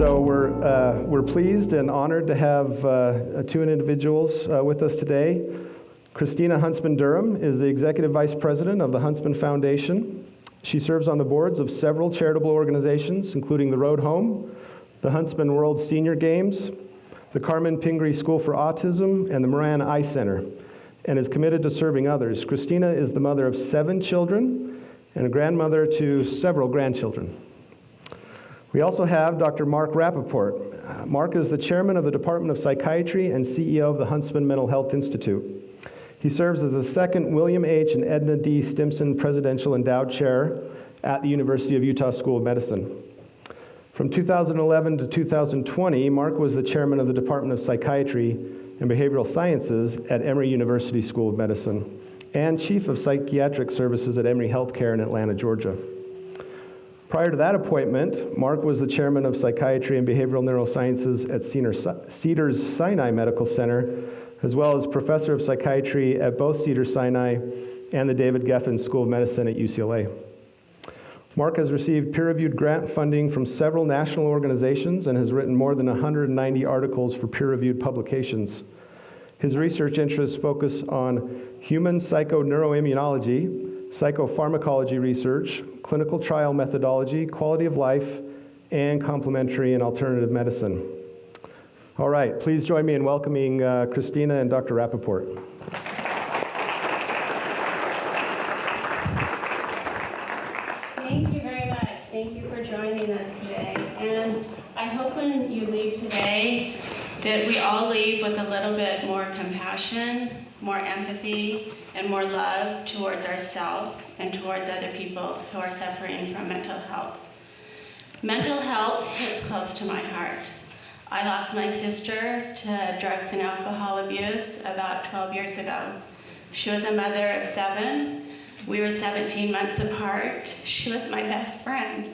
So we're pleased and honored to have two individuals with us today. Christina Huntsman-Durham is the Executive Vice President of the Huntsman Foundation. She serves on the boards of several charitable organizations, including the Road Home, the Huntsman World Senior Games, the Carmen Pingree School for Autism, and the Moran Eye Center, and is committed to serving others. Christina is the mother of 7 children and a grandmother to several grandchildren. We also have Dr. Mark Rappaport. Mark is the chairman of the Department of Psychiatry and CEO of the Huntsman Mental Health Institute. He serves as the second William H. and Edna D. Stimson Presidential Endowed Chair at the University of Utah School of Medicine. From 2011 to 2020, Mark was the chairman of the Department of Psychiatry and Behavioral Sciences at Emory University School of Medicine and chief of psychiatric services at Emory Healthcare in Atlanta, Georgia. Prior to that appointment, Mark was the chairman of Psychiatry and Behavioral Neurosciences at Cedars-Sinai Medical Center, as well as professor of psychiatry at both Cedars-Sinai and the David Geffen School of Medicine at UCLA. Mark has received peer-reviewed grant funding from several national organizations and has written more than 190 articles for peer-reviewed publications. His research interests focus on human psychoneuroimmunology, psychopharmacology research, clinical trial methodology, quality of life, and complementary and alternative medicine. All right, please join me in welcoming Christina and Dr. Rappaport. Thank you very much. Thank you for joining us today. And I hope when you leave today that we all leave with a little bit more compassion, more empathy, and more love towards ourselves and towards other people who are suffering from mental health. Mental health hits close to my heart. I lost my sister to drugs and alcohol abuse about 12 years ago. She was a mother of 7. We were 17 months apart. She was my best friend.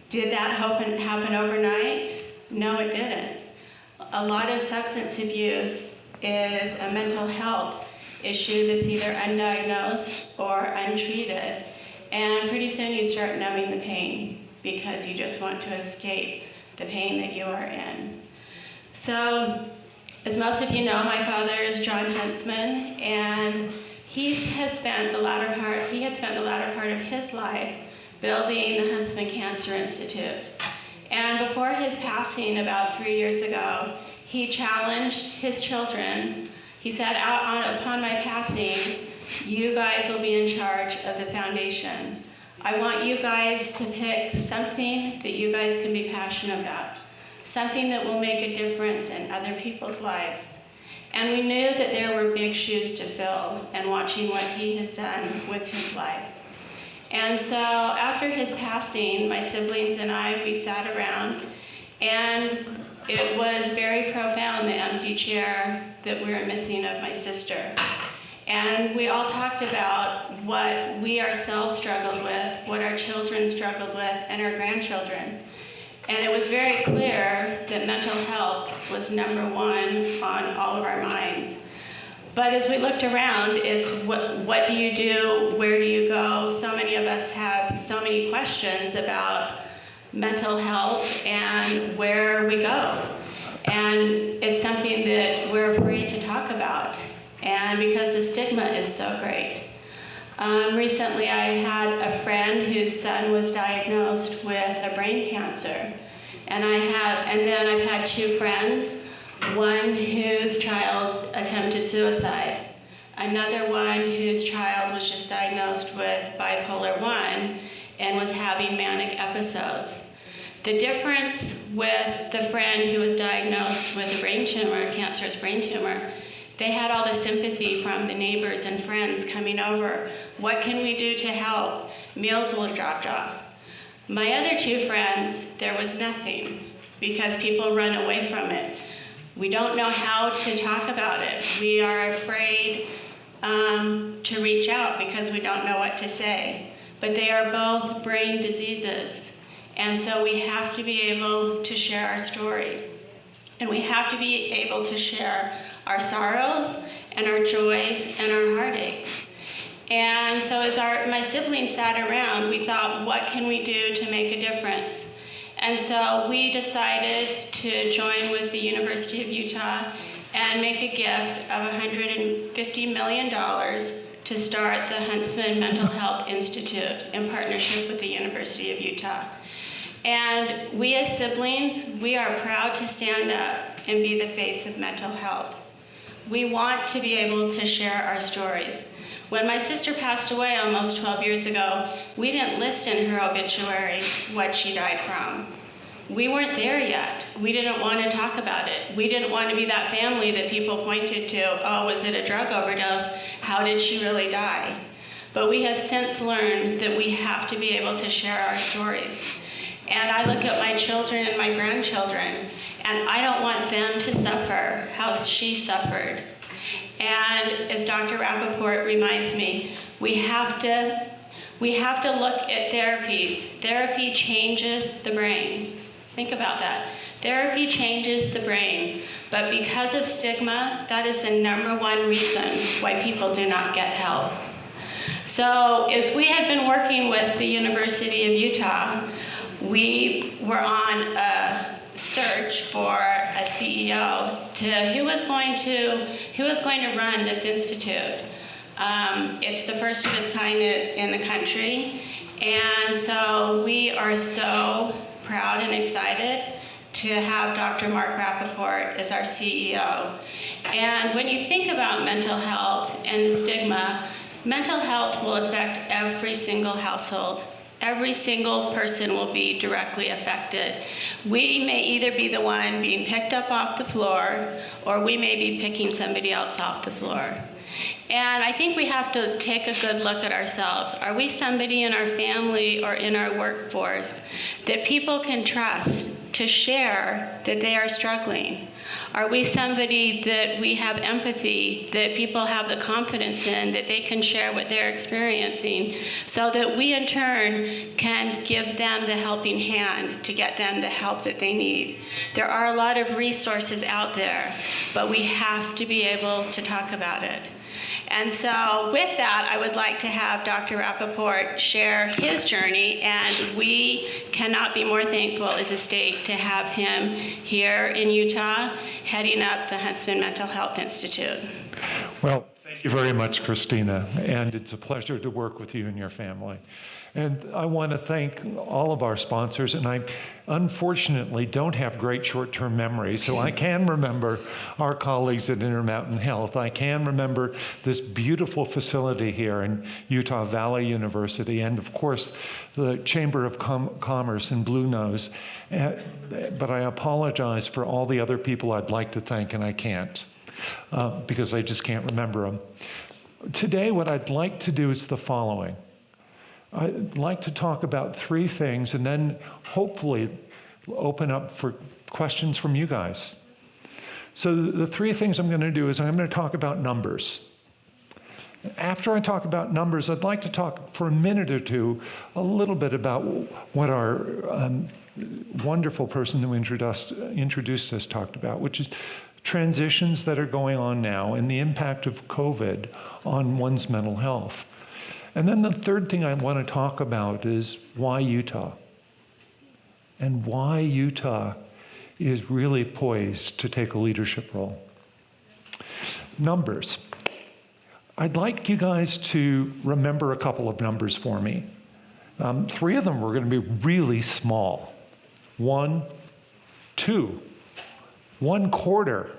Did that happen overnight? No, it didn't. A lot of substance abuse is a mental health issue that's either undiagnosed or untreated, and pretty soon you start numbing the pain because you just want to escape the pain that you are in. So, as most of you know, my father is John Huntsman, and he had spent the latter part of his life building the Huntsman Cancer Institute. And before his passing about 3 years ago, he challenged his children. He said, upon my passing, you guys will be in charge of the foundation. I want you guys to pick something that you guys can be passionate about, something that will make a difference in other people's lives. And we knew that there were big shoes to fill, and watching what he has done with his life. And so after his passing, my siblings and I, we sat around, and it was very profound, the empty chair that we were missing of my sister. And we all talked about what we ourselves struggled with, what our children struggled with, and our grandchildren. And it was very clear that mental health was number 1 on all of our minds. But as we looked around, it's what do you do? Where do you go? So many of us have so many questions about mental health and where we go. And it's something that we're afraid to talk about. And because the stigma is so great. Recently I had a friend whose son was diagnosed with a brain cancer. And then I've had 2 friends, one whose child attempted suicide, another one whose child was just diagnosed with bipolar 1 and was having manic episodes. The difference with the friend who was diagnosed with a brain tumor, a cancerous brain tumor, they had all the sympathy from the neighbors and friends coming over. What can we do to help? Meals were dropped off. My other 2 friends, there was nothing because people run away from it. We don't know how to talk about it. We are afraid to reach out because we don't know what to say. But they are both brain diseases. And so we have to be able to share our story. And we have to be able to share our sorrows and our joys and our heartaches. And so as my siblings sat around, we thought, what can we do to make a difference? And so we decided to join with the University of Utah and make a gift of $150 million to start the Huntsman Mental Health Institute in partnership with the University of Utah. And we as siblings, we are proud to stand up and be the face of mental health. We want to be able to share our stories. When my sister passed away almost 12 years ago, we didn't list in her obituary what she died from. We weren't there yet. We didn't want to talk about it. We didn't want to be that family that people pointed to, oh, was it a drug overdose? How did she really die? But we have since learned that we have to be able to share our stories. And I look at my children and my grandchildren, and I don't want them to suffer how she suffered. And as Dr. Rappaport reminds me, we have to look at therapies. Therapy changes the brain. Think about that. Therapy changes the brain, but because of stigma, that is the #1 reason why people do not get help. So as we had been working with the University of Utah, we were on a search for a CEO who was going to run this institute. It's the first of its kind in the country, and so we are so proud and excited to have Dr. Mark Rappaport as our CEO. And when you think about mental health and the stigma, mental health will affect every single household. Every single person will be directly affected. We may either be the one being picked up off the floor, or we may be picking somebody else off the floor. And I think we have to take a good look at ourselves. Are we somebody in our family or in our workforce that people can trust to share that they are struggling? Are we somebody that we have empathy, that people have the confidence in, that they can share what they're experiencing, so that we in turn can give them the helping hand to get them the help that they need? There are a lot of resources out there, but we have to be able to talk about it. And so with that, I would like to have Dr. Rappaport share his journey, and we cannot be more thankful as a state to have him here in Utah, heading up the Huntsman Mental Health Institute. Well, thank you very much, Christina, and it's a pleasure to work with you and your family. And I want to thank all of our sponsors, and I unfortunately don't have great short-term memory, so I can remember our colleagues at Intermountain Health. I can remember this beautiful facility here in Utah Valley University, and of course, the Chamber of Commerce in Blue Nose. But I apologize for all the other people I'd like to thank, and I can't, because I just can't remember them. Today, what I'd like to do is the following. I'd like to talk about 3 things and then hopefully open up for questions from you guys. So the 3 things I'm going to do is I'm going to talk about numbers. After I talk about numbers, I'd like to talk for a minute or two a little bit about what our wonderful person who introduced us talked about, which is transitions that are going on now and the impact of COVID on one's mental health. And then the third thing I want to talk about is why Utah, and why Utah is really poised to take a leadership role. Numbers. I'd like you guys to remember a couple of numbers for me. 3 of them were going to be really small. 1, 2, 1/4.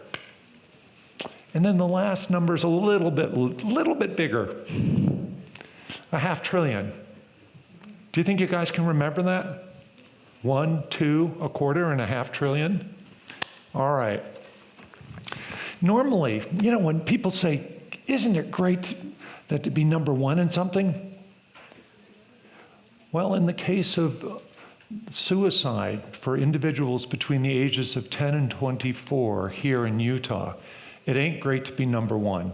And then the last number is a little bit bigger. 500 billion. Do you think you guys can remember that? 1, 2, 1/4, and 500 billion? All right. Normally, when people say, isn't it great that to be #1 in something? Well, in the case of suicide for individuals between the ages of 10 and 24 here in Utah, it ain't great to be #1.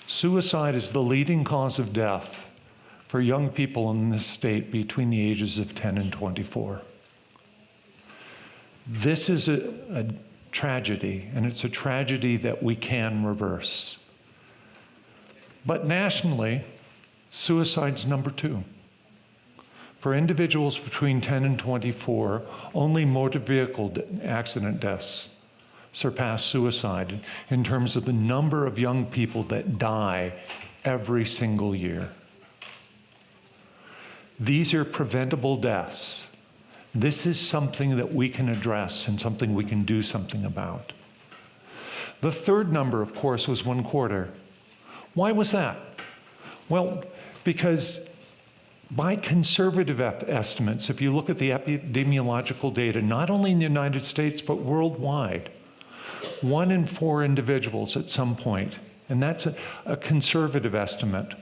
Suicide is the leading cause of death for young people in this state between the ages of 10 and 24. This is a tragedy, and it's a tragedy that we can reverse. But nationally, suicide's #2. For individuals between 10 and 24, only motor vehicle accident deaths surpass suicide in terms of the number of young people that die every single year. These are preventable deaths. This is something that we can address and something we can do something about. The third number, of course, was 1/4. Why was that? Well, because by conservative estimates, if you look at the epidemiological data, not only in the United States, but worldwide, 1 in 4 individuals at some point, and that's a conservative estimate,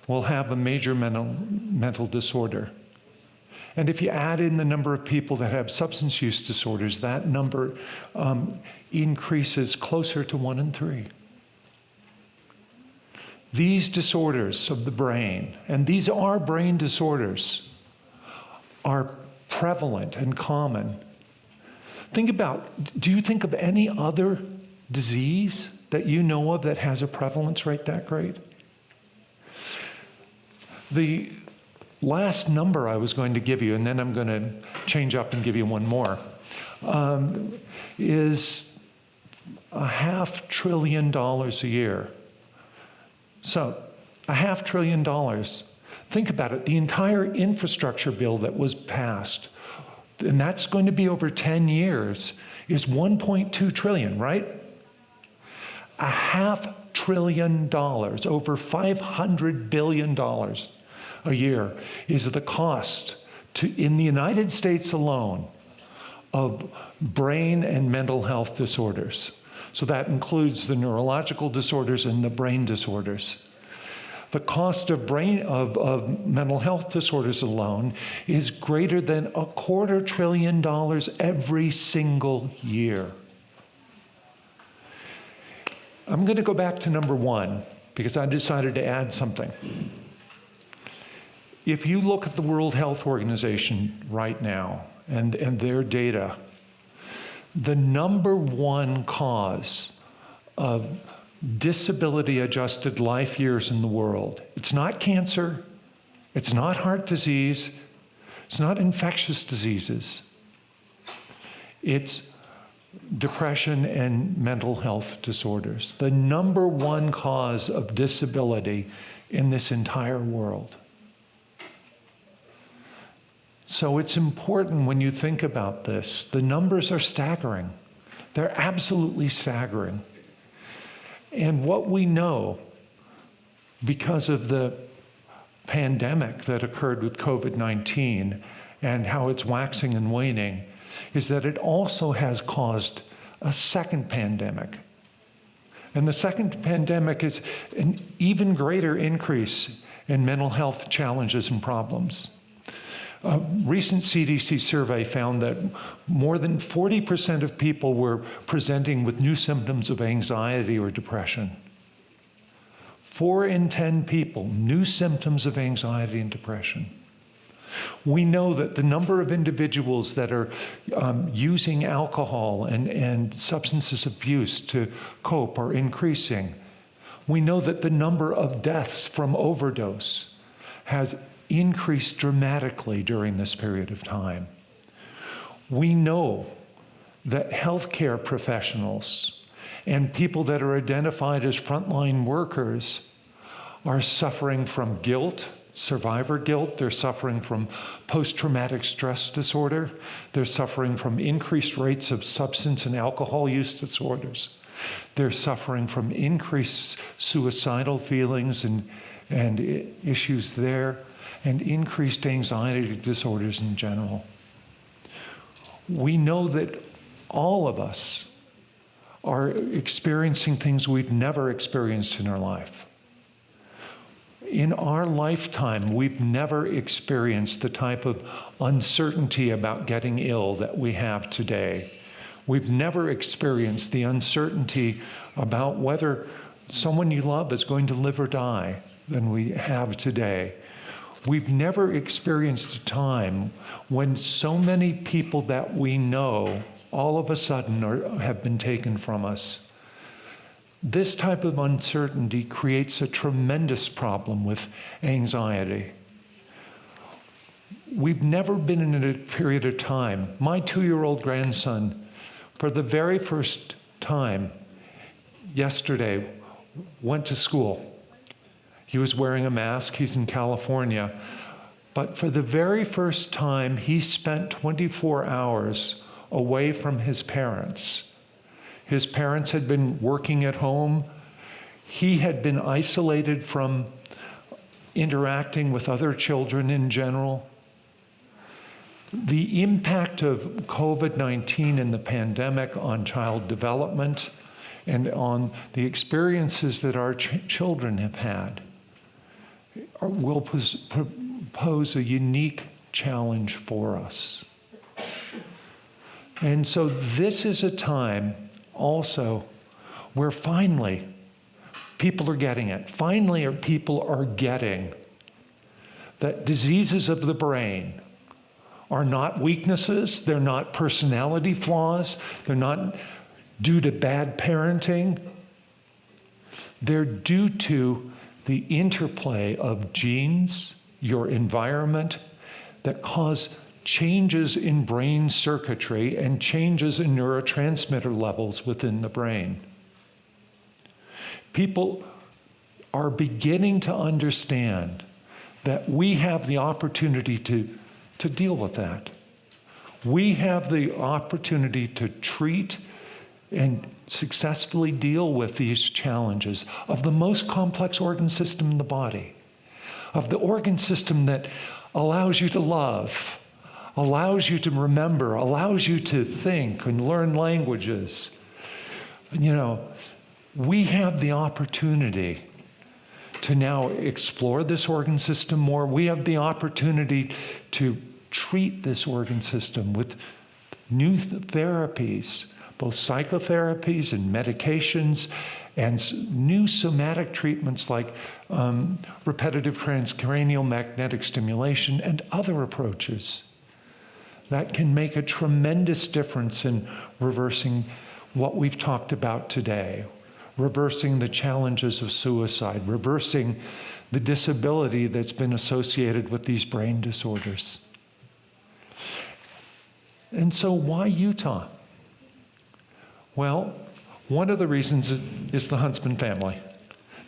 will have a major mental disorder. And if you add in the number of people that have substance use disorders, that number increases closer to 1 in 3. These disorders of the brain, and these are brain disorders, are prevalent and common. Do you think of any other disease that you know of that has a prevalence rate that great? The last number I was going to give you, and then I'm going to change up and give you one more, is $500 billion a year. So, $500 billion. Think about it. The entire infrastructure bill that was passed, and that's going to be over 10 years, is $1.2 trillion, right? $500 billion, over $500 billion a year is the cost in the United States alone of brain and mental health disorders. So that includes the neurological disorders and the brain disorders. The cost of mental health disorders alone is greater than $250 billion every single year. I'm going to go back to number 1 because I decided to add something. If you look at the World Health Organization right now and their data, the number 1 cause of disability-adjusted life years in the world, it's not cancer, it's not heart disease, it's not infectious diseases, it's depression and mental health disorders. The number 1 cause of disability in this entire world. So it's important when you think about this. The numbers are staggering. They're absolutely staggering. And what we know, because of the pandemic that occurred with COVID-19 and how it's waxing and waning, is that it also has caused a second pandemic. And the second pandemic is an even greater increase in mental health challenges and problems. A recent CDC survey found that more than 40% of people were presenting with new symptoms of anxiety or depression. 4 in 10 people, new symptoms of anxiety and depression. We know that the number of individuals that are using alcohol and substances of abuse to cope are increasing. We know that the number of deaths from overdose has increased dramatically during this period of time. We know that healthcare professionals and people that are identified as frontline workers are suffering from guilt, survivor guilt. They're suffering from post-traumatic stress disorder. They're suffering from increased rates of substance and alcohol use disorders. They're suffering from increased suicidal feelings and issues there, and increased anxiety disorders in general. We know that all of us are experiencing things we've never experienced in our life. In our lifetime, we've never experienced the type of uncertainty about getting ill that we have today. We've never experienced the uncertainty about whether someone you love is going to live or die than we have today. We've never experienced a time when so many people that we know all of a sudden have been taken from us. This type of uncertainty creates a tremendous problem with anxiety. we've never been in a period of time. My 2-year-old grandson, for the very first time yesterday, went to school. He was wearing a mask. He's in California. But for the very first time, he spent 24 hours away from his parents. His parents had been working at home. He had been isolated from interacting with other children in general. The impact of COVID-19 and the pandemic on child development and on the experiences that our children have had will pose a unique challenge for us. And so this is a time also where finally people are getting it. Finally, people are getting that diseases of the brain are not weaknesses, they're not personality flaws, they're not due to bad parenting. They're due to the interplay of genes, your environment, that cause changes in brain circuitry and changes in neurotransmitter levels within the brain. People are beginning to understand that we have the opportunity to deal with that. We have the opportunity to treat and successfully deal with these challenges of the most complex organ system in the body, of the organ system that allows you to love, allows you to remember, allows you to think and learn languages. You know, we have the opportunity to now explore this organ system more. We have the opportunity to treat this organ system with new therapies, both psychotherapies and medications, and new somatic treatments like repetitive transcranial magnetic stimulation and other approaches that can make a tremendous difference in reversing what we've talked about today, reversing the challenges of suicide, reversing the disability that's been associated with these brain disorders. And so why Utah? Well, one of the reasons is the Huntsman family.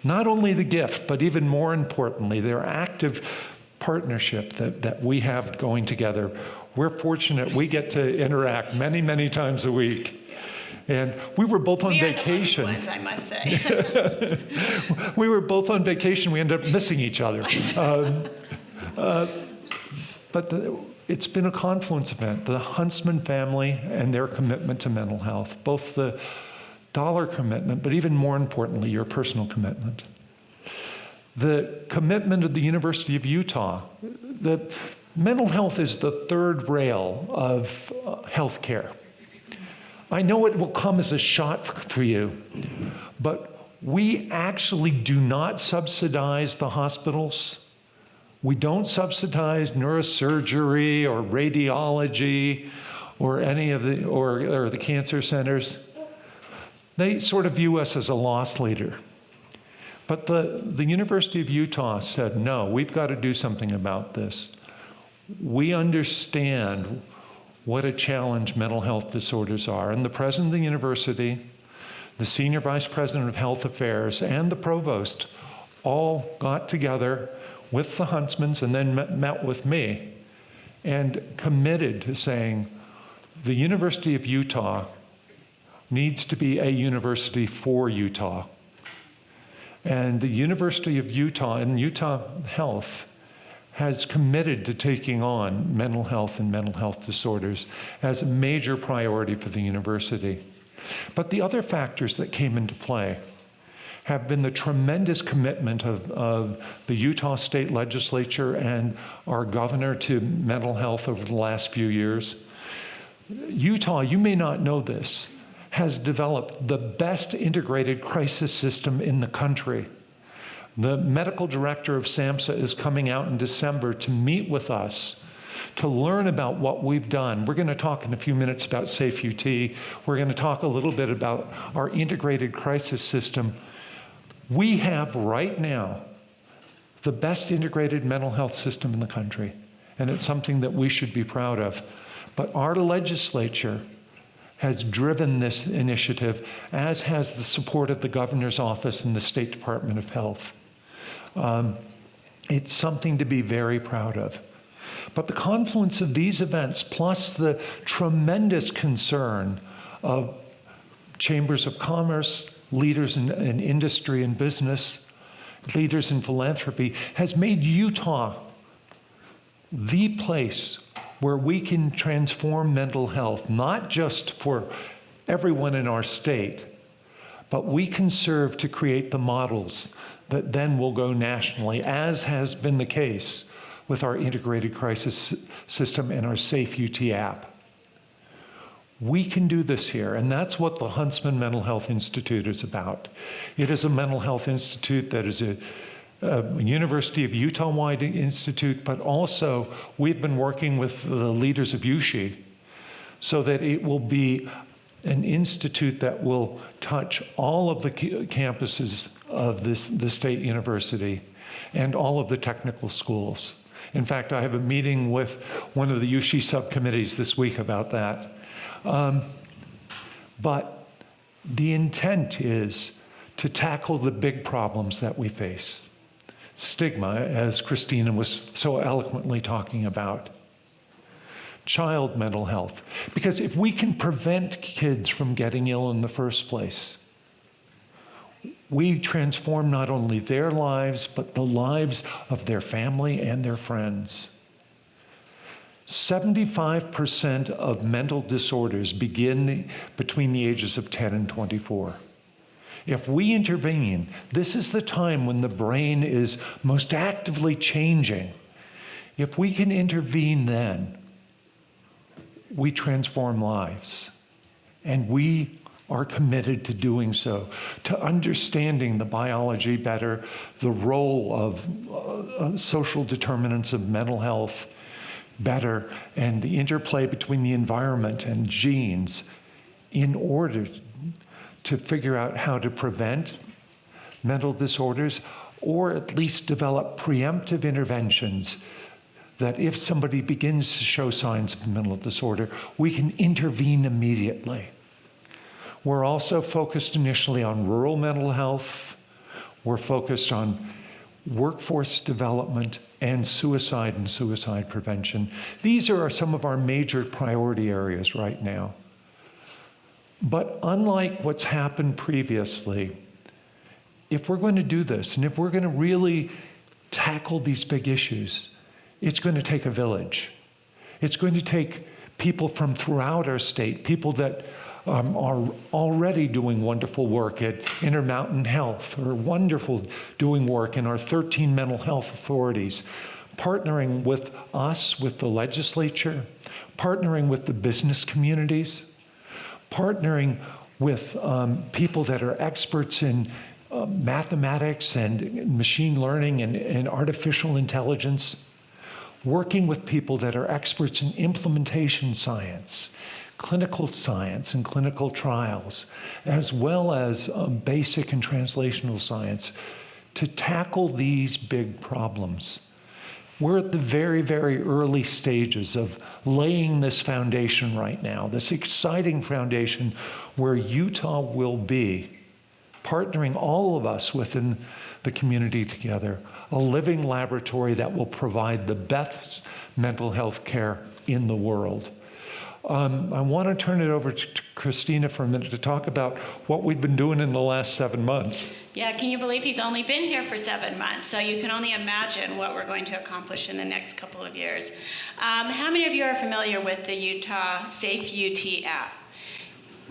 Not only the gift, but even more importantly, their active partnership that we have going together. We're fortunate we get to interact many, many times a week. And we were both on vacation. We are the lucky ones, I must say. We were both on vacation. We ended up missing each other. It's been a confluence event. The Huntsman family and their commitment to mental health, both the dollar commitment, but even more importantly, your personal commitment. The commitment of the University of Utah. The mental health is the third rail of healthcare. I know it will come as a shock for you, but we actually do not subsidize the hospitals. We don't subsidize neurosurgery or radiology or any of the or the cancer centers. They sort of view us as a loss leader. But the University of Utah said, no, we've got to do something about this. We understand what a challenge mental health disorders are. And the president of the university, the senior vice president of health affairs, and the provost all got together with the Huntsmans and then met with me and committed to saying the University of Utah needs to be a university for Utah. And the University of Utah and Utah Health has committed to taking on mental health and mental health disorders as a major priority for the university. But the other factors that came into play have been the tremendous commitment of the Utah State Legislature and our governor to mental health over the last few years. Utah, you may not know this, has developed the best integrated crisis system in the country. The medical director of SAMHSA is coming out in December to meet with us to learn about what we've done. We're going to talk in a few minutes about Safe UT. We're going to talk a little bit about our integrated crisis system. We have right now the best integrated mental health system in the country. and it's something that we should be proud of. But our legislature has driven this initiative, as has the support of the governor's office and the State Department of Health. It's something to be very proud of. But the confluence of these events, plus the tremendous concern of chambers of commerce, leaders in industry and business, leaders in philanthropy, has made Utah the place where we can transform mental health, not just for everyone in our state, but we can serve to create the models that then will go nationally, as has been the case with our integrated crisis system and our Safe UT app. We can do this here, and that's what the Huntsman Mental Health Institute is about. It is a mental health institute that is a University of Utah-wide institute, but also we've been working with the leaders of USHE so that it will be an institute that will touch all of the campuses of the state university and all of the technical schools. In fact, I have a meeting with one of the USHE subcommittees this week about that. But the intent is to tackle the big problems that we face. Stigma, as Christina was so eloquently talking about. Child mental health. Because if we can prevent kids from getting ill in the first place, we transform not only their lives, but the lives of their family and their friends. 75% of mental disorders begin between the ages of 10 and 24. If we intervene, this is the time when the brain is most actively changing. If we can intervene then, we transform lives. And we are committed to doing so, to understanding the biology better, the role of social determinants of mental health better, and the interplay between the environment and genes in order to figure out how to prevent mental disorders, or at least develop preemptive interventions that if somebody begins to show signs of mental disorder, we can intervene immediately. We're also focused initially on rural mental health. We're focused on workforce development and suicide prevention. These are some of our major priority areas right now. But unlike what's happened previously, if we're going to do this, and if we're going to really tackle these big issues, it's going to take a village. It's going to take people from throughout our state, people that are already doing wonderful work at Intermountain Health, or wonderful doing work in our 13 mental health authorities, partnering with us, with the legislature, partnering with the business communities, partnering with people that are experts in mathematics and machine learning and artificial intelligence, working with people that are experts in implementation science, clinical science and clinical trials, as well as basic and translational science, to tackle these big problems. We're at the very, very early stages of laying this foundation right now, this exciting foundation where Utah will be, partnering all of us within the community together, a living laboratory that will provide the best mental health care in the world. I want to turn it over to Christina for a minute to talk about what we've been doing in the last 7 months. Yeah, can you believe he's only been here for 7 months? So you can only imagine what we're going to accomplish in the next couple of years. How many of you are familiar with the Utah Safe UT app?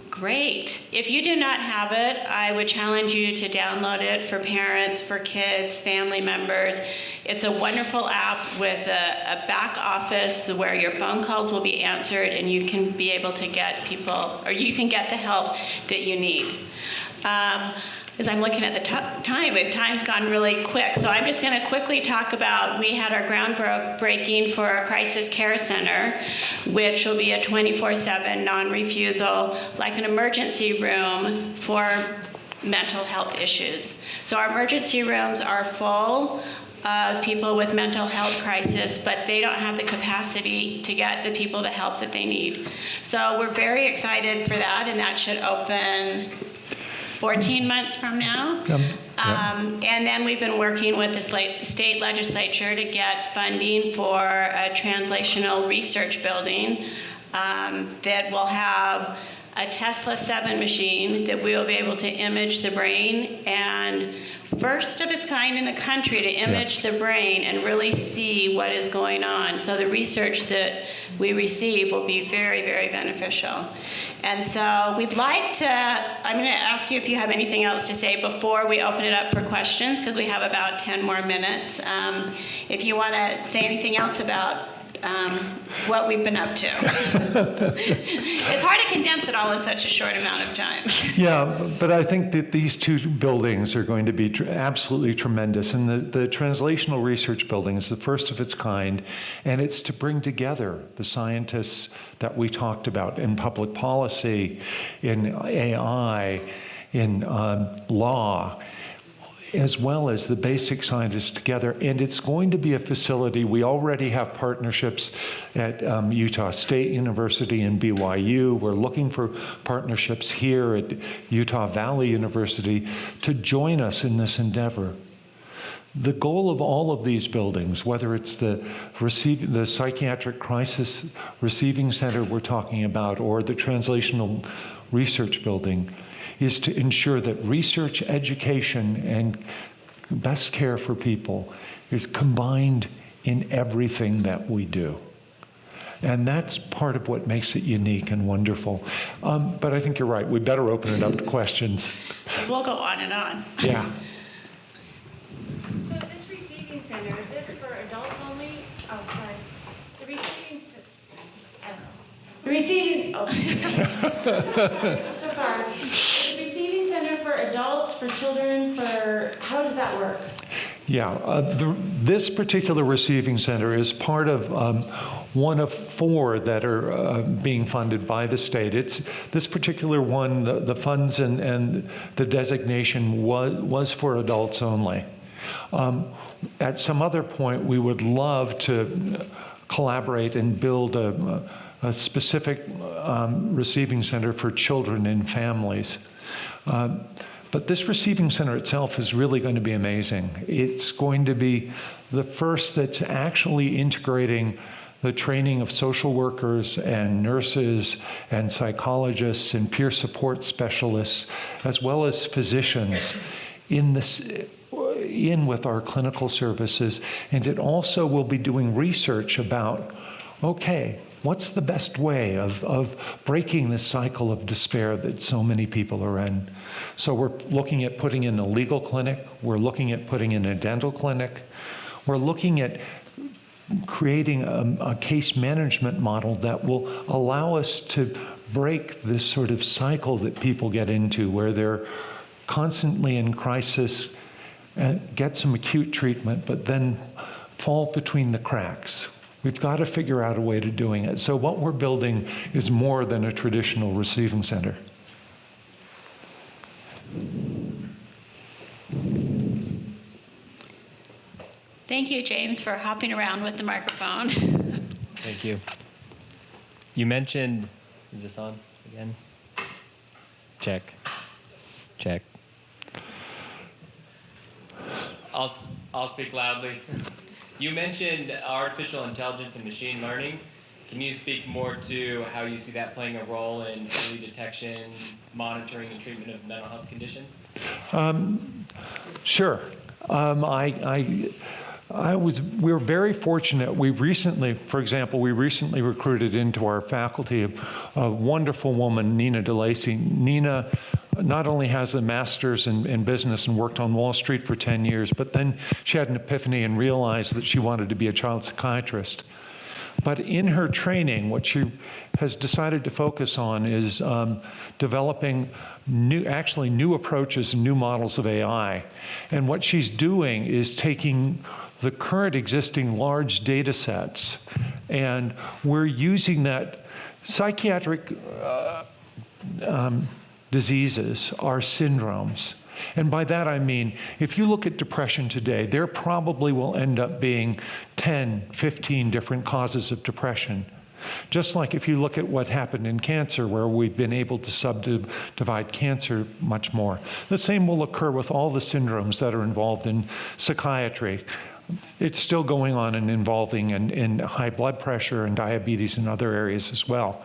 Great. If you do not have it, I would challenge you to download it for parents, for kids, family members. It's a wonderful app with a back office where your phone calls will be answered and you can be able to get people, or you can get the help that you need. As I'm looking at the time's gone really quick. So I'm just going to quickly talk about, we had our groundbreaking for our crisis care center, which will be a 24/7 non-refusal, like an emergency room for mental health issues. So our emergency rooms are full of people with mental health crisis, but they don't have the capacity to get the people the help that they need. So we're very excited for that, and that should open 14 months from now. And then we've been working with the state legislature to get funding for a translational research building that will have a Tesla 7 machine that we will be able to image the brain, and first of its kind in the country to image the brain and really see what is going on. So the research that we receive will be very, very beneficial. And so we'd like to, I'm going to ask you if you have anything else to say before we open it up for questions, because we have about 10 more minutes. If you want to say anything else about what we've been up to. It's hard to condense it all in such a short amount of time. Yeah, but I think that these two buildings are going to be absolutely tremendous. And the translational research building is the first of its kind, and it's to bring together the scientists that we talked about in public policy, in AI, in law, as well as the basic scientists together. And it's going to be a facility. We already have partnerships at Utah State University and BYU. We're looking for partnerships here at Utah Valley University to join us in this endeavor. The goal of all of these buildings, whether it's the psychiatric crisis receiving center we're talking about, or the translational research building, is to ensure that research, education, and best care for people is combined in everything that we do. And that's part of what makes it unique and wonderful. But I think you're right. We better open it up to questions. Because we'll go on and on. Yeah. So this receiving center, is this for adults only? Oh, sorry. The receiving, oh. I'm so sorry. The receiving center for adults, for children, how does that work? Yeah, this particular receiving center is part of one of 4 that are being funded by the state. It's this particular one, the funds and the designation was for adults only. At some other point, we would love to collaborate and build a specific receiving center for children and families. But this receiving center itself is really going to be amazing. It's going to be the first that's actually integrating the training of social workers and nurses and psychologists and peer support specialists, as well as physicians in with our clinical services. And it also will be doing research about, okay, what's the best way of breaking this cycle of despair that so many people are in? So we're looking at putting in a legal clinic. We're looking at putting in a dental clinic. We're looking at creating a case management model that will allow us to break this sort of cycle that people get into, where they're constantly in crisis, get some acute treatment, but then fall between the cracks. We've got to figure out a way to doing it. So what we're building is more than a traditional receiving center. Thank you, James, for hopping around with the microphone. Thank you. You mentioned, is this on again? Check. Check. I'll speak loudly. You mentioned artificial intelligence and machine learning. Can you speak more to how you see that playing a role in early detection, monitoring, and treatment of mental health conditions? Sure. We're very fortunate. We recently recruited into our faculty a wonderful woman, Nina DeLacy. Nina not only has a master's in business and worked on Wall Street for 10 years, but then she had an epiphany and realized that she wanted to be a child psychiatrist. But in her training, what she has decided to focus on is developing new approaches and new models of AI. And what she's doing is taking the current existing large data sets, and we're using that. Psychiatric diseases are syndromes. And by that I mean, if you look at depression today, there probably will end up being 10, 15 different causes of depression. Just like if you look at what happened in cancer, where we've been able to subdivide cancer much more. The same will occur with all the syndromes that are involved in psychiatry. It's still going on and involving in high blood pressure and diabetes and other areas as well.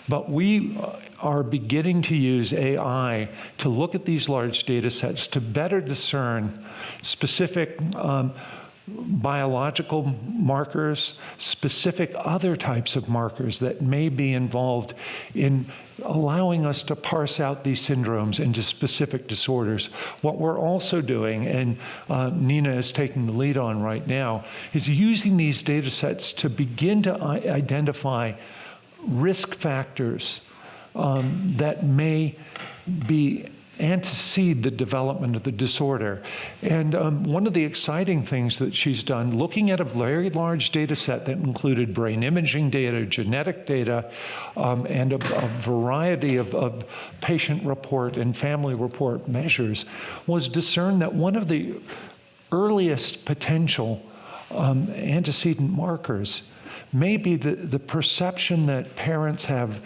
But we are beginning to use AI to look at these large data sets to better discern specific biological markers, specific other types of markers that may be involved in allowing us to parse out these syndromes into specific disorders. What we're also doing, and Nina is taking the lead on right now, is using these data sets to begin to identify risk factors that may be antecede the development of the disorder. And one of the exciting things that she's done, looking at a very large data set that included brain imaging data, genetic data, and a variety of patient report and family report measures, was discern that one of the earliest potential antecedent markers may be the perception that parents have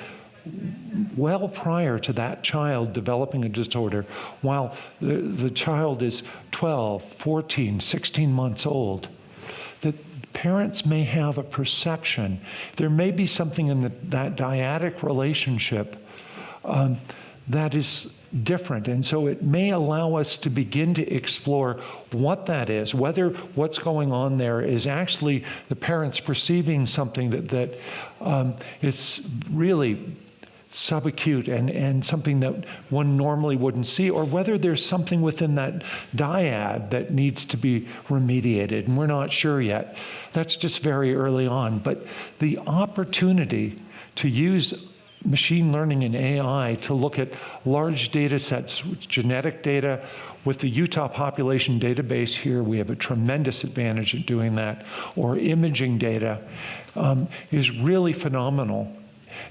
well prior to that child developing a disorder, while the child is 12, 14, 16 months old, that parents may have a perception. There may be something in that dyadic relationship that is different. And so it may allow us to begin to explore what that is, whether what's going on there is actually the parents perceiving something that is really subacute and something that one normally wouldn't see, or whether there's something within that dyad that needs to be remediated, and we're not sure yet. That's just very early on. But the opportunity to use machine learning and AI to look at large data sets, genetic data, with the Utah population database here, we have a tremendous advantage at doing that, or imaging data, is really phenomenal.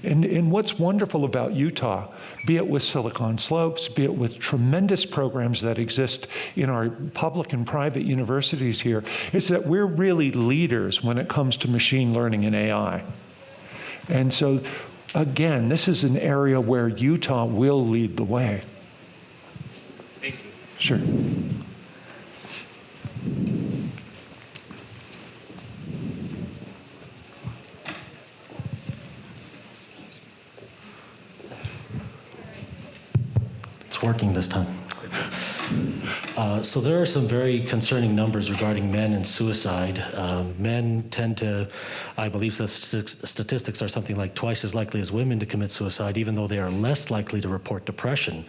And what's wonderful about Utah, be it with Silicon Slopes, be it with tremendous programs that exist in our public and private universities here, is that we're really leaders when it comes to machine learning and AI. And so, again, this is an area where Utah will lead the way. Thank you. Sure. Working this time. So there are some very concerning numbers regarding men and suicide. Men tend to, I believe the statistics are something like twice as likely as women to commit suicide, even though they are less likely to report depression.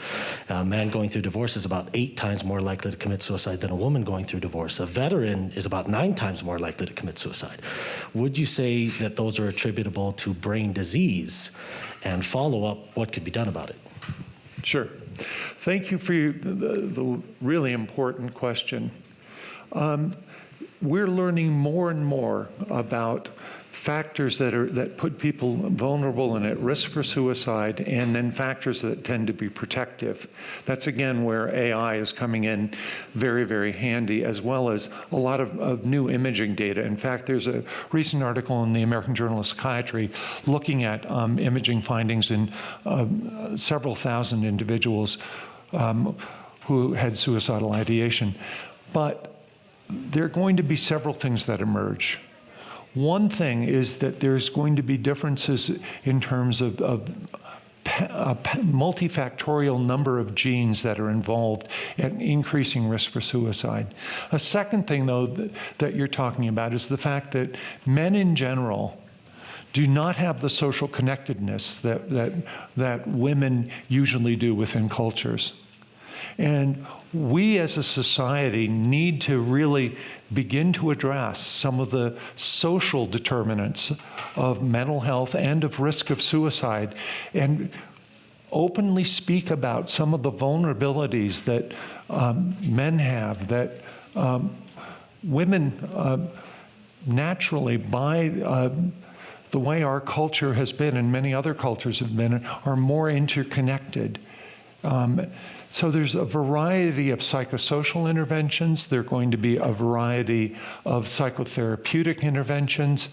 A man going through divorce is about 8 times more likely to commit suicide than a woman going through divorce. A veteran is about 9 times more likely to commit suicide. Would you say that those are attributable to brain disease? And follow up, what could be done about it? Sure. Thank you for the really important question. We're learning more and more about factors that put people vulnerable and at risk for suicide, and then factors that tend to be protective. That's again where AI is coming in very, very handy, as well as a lot of new imaging data. In fact, there's a recent article in the American Journal of Psychiatry looking at imaging findings in several thousand individuals who had suicidal ideation. But there are going to be several things that emerge. One thing is that there's going to be differences in terms of a multifactorial number of genes that are involved in increasing risk for suicide. A second thing, though, that you're talking about is the fact that men in general do not have the social connectedness that women usually do within cultures. And we as a society need to really begin to address some of the social determinants of mental health and of risk of suicide, and openly speak about some of the vulnerabilities that men have, that women naturally, by the way our culture has been and many other cultures have been, are more interconnected. So there's a variety of psychosocial interventions. There are going to be a variety of psychotherapeutic interventions.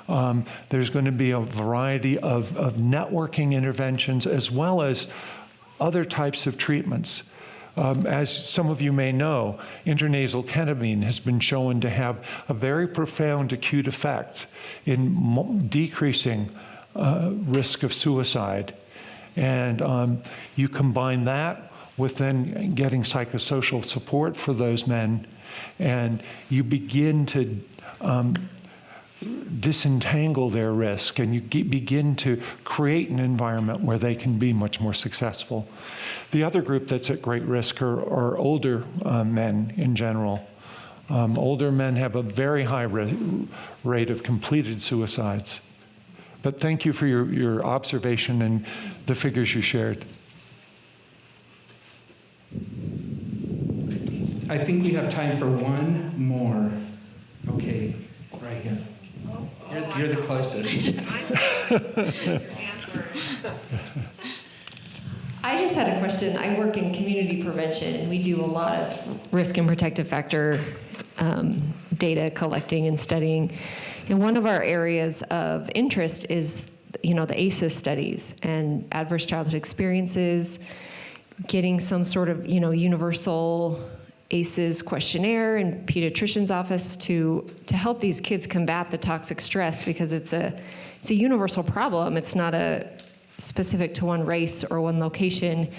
There's going to be a variety of networking interventions, as well as other types of treatments. As some of you may know, intranasal ketamine has been shown to have a very profound acute effect in decreasing risk of suicide. And you combine that with then getting psychosocial support for those men, and you begin to disentangle their risk, and you begin to create an environment where they can be much more successful. The other group that's at great risk are older men in general. Older men have a very high rate of completed suicides. But thank you for your observation and the figures you shared. I think we have time for one more. Okay, right here. You're the closest. I just had a question. I work in community prevention, and we do a lot of risk and protective factor data collecting and studying. And one of our areas of interest is, the ACEs studies and adverse childhood experiences, getting some sort of, universal ACEs questionnaire in pediatrician's office to help these kids combat the toxic stress, because it's a universal problem. It's not specific to one race or one location.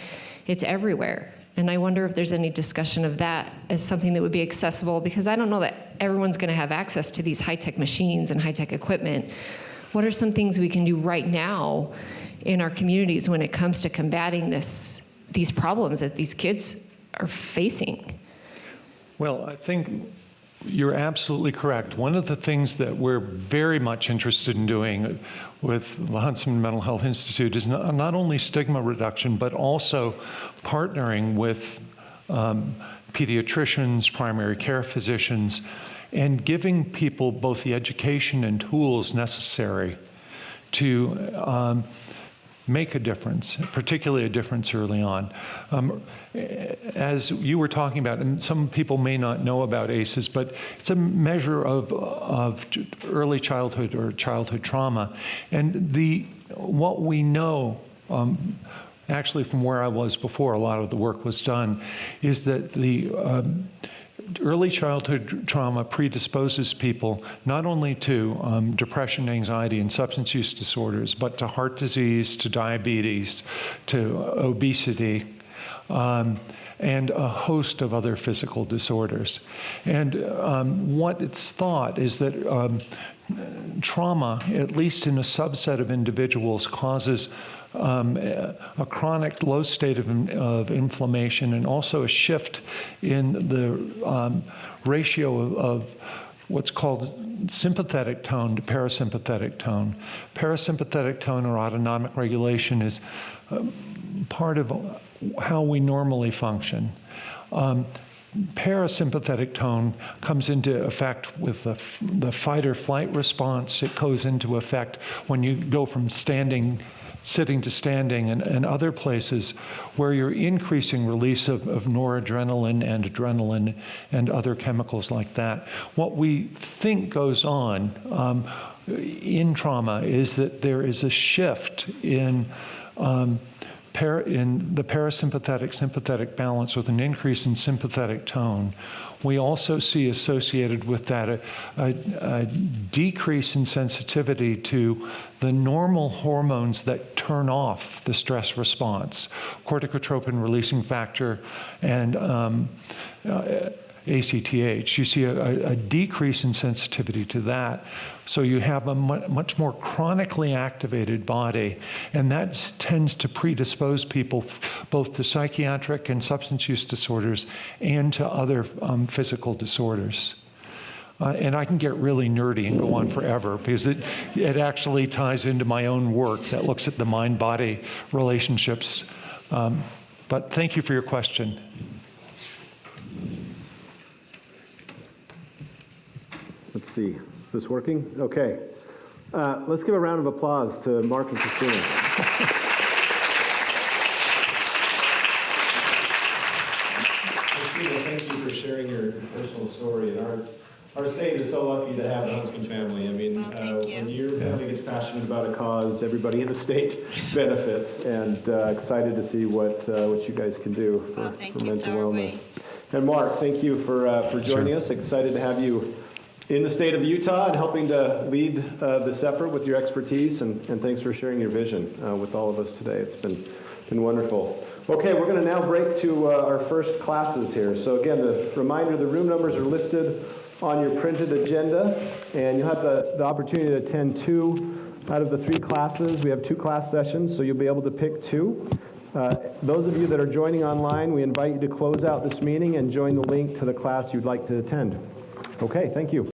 It's everywhere. And I wonder if there's any discussion of that as something that would be accessible, because I don't know that everyone's going to have access to these high-tech machines and high-tech equipment. What are some things we can do right now in our communities when it comes to combating these problems that these kids are facing? Well, I think you're absolutely correct. One of the things that we're very much interested in doing with the Huntsman Mental Health Institute is not only stigma reduction, but also partnering with pediatricians, primary care physicians, and giving people both the education and tools necessary to make a difference, particularly a difference early on. As you were talking about, and some people may not know about ACEs, but it's a measure of early childhood or childhood trauma. And what we know, actually from where I was before, a lot of the work was done, is that the early childhood trauma predisposes people not only to depression, anxiety, and substance use disorders, but to heart disease, to diabetes, to obesity, and a host of other physical disorders. And what it's thought is that trauma, at least in a subset of individuals, causes a chronic low state of inflammation, and also a shift in the ratio of what's called sympathetic tone to parasympathetic tone. Parasympathetic tone, or autonomic regulation, is part of how we normally function. Parasympathetic tone comes into effect with the fight or flight response. It goes into effect when you go from sitting to standing, and other places where you're increasing release of noradrenaline and adrenaline and other chemicals like that. What we think goes on in trauma is that there is a shift in the parasympathetic-sympathetic balance, with an increase in sympathetic tone. We also see associated with that a decrease in sensitivity to the normal hormones that turn off the stress response, corticotropin releasing factor and ACTH. You see a decrease in sensitivity to that. So you have a much more chronically activated body, and that tends to predispose people both to psychiatric and substance use disorders and to other physical disorders. And I can get really nerdy and go on forever, because it actually ties into my own work that looks at the mind-body relationships. But thank you for your question. Let's see. Is this working? Okay. Let's give a round of applause to Mark and Christina. story. And our state is so lucky to have a Huntsman family. I mean, when your family gets passionate about a cause, everybody in the state benefits. And excited to see what you guys can do for mental wellness. And Mark, thank you for joining us. Excited to have you in the state of Utah and helping to lead this effort with your expertise. And thanks for sharing your vision with all of us today. It's been wonderful. Okay, we're going to now break to our first classes here. So again, the reminder, the room numbers are listed on your printed agenda, and you'll have the opportunity to attend 2 out of the 3 classes. We have 2 class sessions, so you'll be able to pick 2. Those of you that are joining online, we invite you to close out this meeting and join the link to the class you'd like to attend. Okay, thank you.